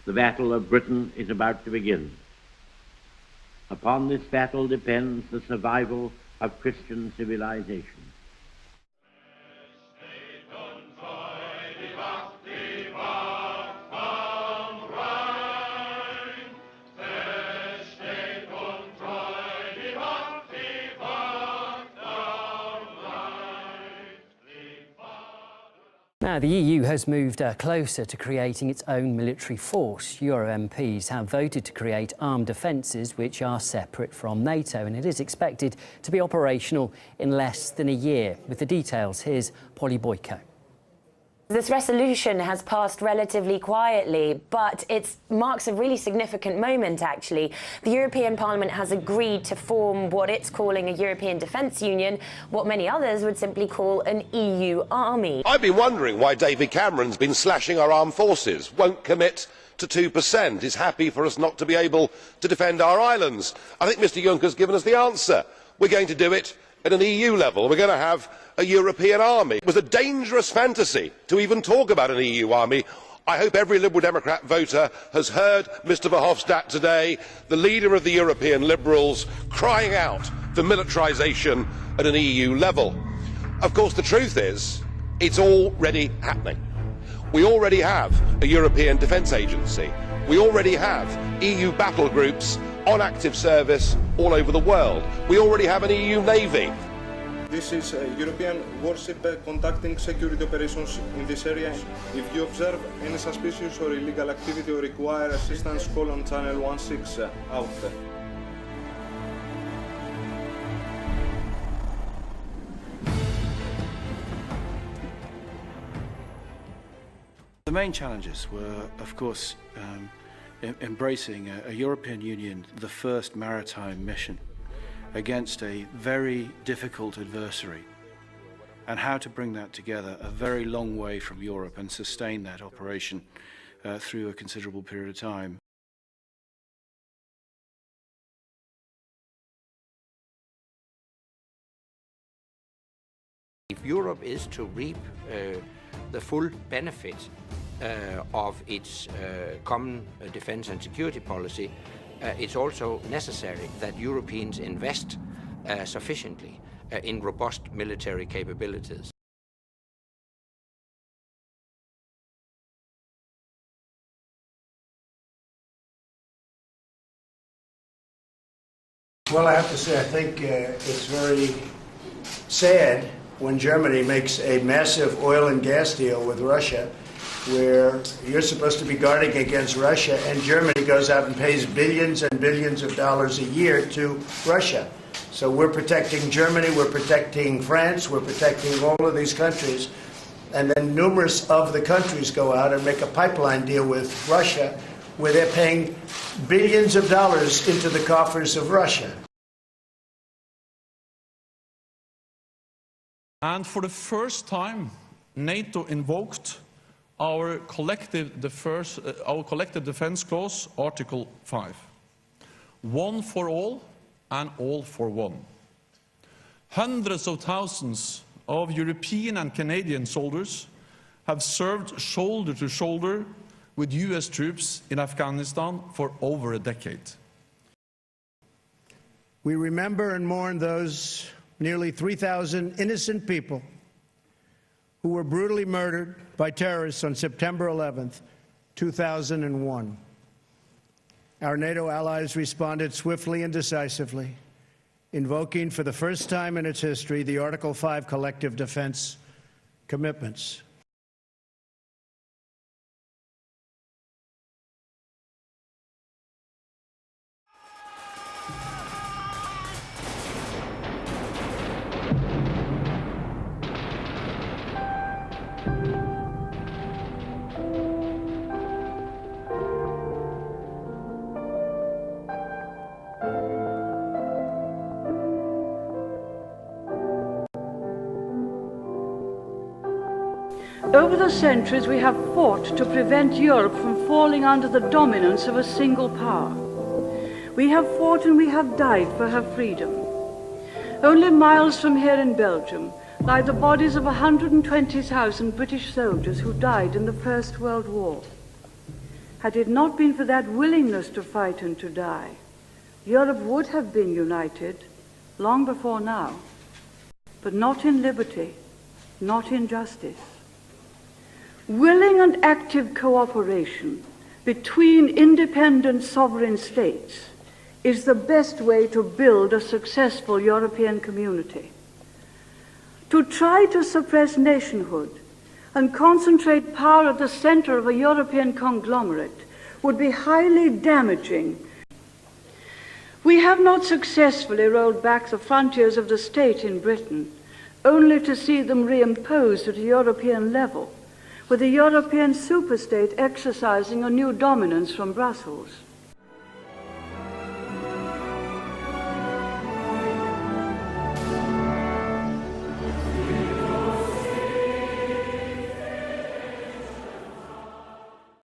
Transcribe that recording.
The battle of Britain is about to begin. Upon this battle depends the survival of Christian civilization. Now, the EU has moved closer to creating its own military force. Euro MPs have voted to create armed defences which are separate from NATO, and it is expected to be operational in less than a year. With the details, here's Polly Boyko. This resolution has passed relatively quietly, but it marks a really significant moment, actually. The European Parliament has agreed to form what it's calling a European Defence Union, what many others would simply call an EU army. I've been wondering why David Cameron's been slashing our armed forces, won't commit to 2%, is happy for us not to be able to defend our islands. I think Mr Juncker's given us the answer. We're going to do it at an EU level. We're going to have a European army. It was a dangerous fantasy to even talk about an EU army. I hope every Liberal Democrat voter has heard Mr Verhofstadt today, the leader of the European Liberals, crying out for militarisation at an EU level. Of course, the truth is, it's already happening. We already have a European Defence Agency. We already have EU battle groups on active service all over the world. We already have an EU Navy. This is a European warship conducting security operations in this area. If you observe any suspicious or illegal activity or require assistance, call on channel 16 out there. The main challenges were, of course, embracing a European Union, the first maritime mission, against a very difficult adversary, and how to bring that together a very long way from Europe and sustain that operation through a considerable period of time. If Europe is to reap the full benefit of its common defence and security policy, it's also necessary that Europeans invest sufficiently in robust military capabilities. Well, I have to say, I think it's very sad when Germany makes a massive oil and gas deal with Russia, where you're supposed to be guarding against Russia, and Germany goes out and pays billions and billions of dollars a year to Russia. So we're protecting Germany, we're protecting France, we're protecting all of these countries, and then numerous of the countries go out and make a pipeline deal with Russia, where they're paying billions of dollars into the coffers of Russia. And for the first time, NATO invoked our collective defence clause, Article 5. One for all and all for one. Hundreds of thousands of European and Canadian soldiers have served shoulder to shoulder with US troops in Afghanistan for over a decade. We remember and mourn those nearly 3,000 innocent people who were brutally murdered by terrorists on September 11th, 2001. Our NATO allies responded swiftly and decisively, invoking for the first time in its history the Article 5 collective defense commitments. Over the centuries, we have fought to prevent Europe from falling under the dominance of a single power. We have fought and we have died for her freedom. Only miles from here in Belgium lie the bodies of 120,000 British soldiers who died in the First World War. Had it not been for that willingness to fight and to die, Europe would have been united long before now, but not in liberty, not in justice. Willing and active cooperation between independent sovereign states is the best way to build a successful European community. To try to suppress nationhood and concentrate power at the center of a European conglomerate would be highly damaging. We have not successfully rolled back the frontiers of the state in Britain, only to see them reimposed at a European level, with a European superstate exercising a new dominance from Brussels.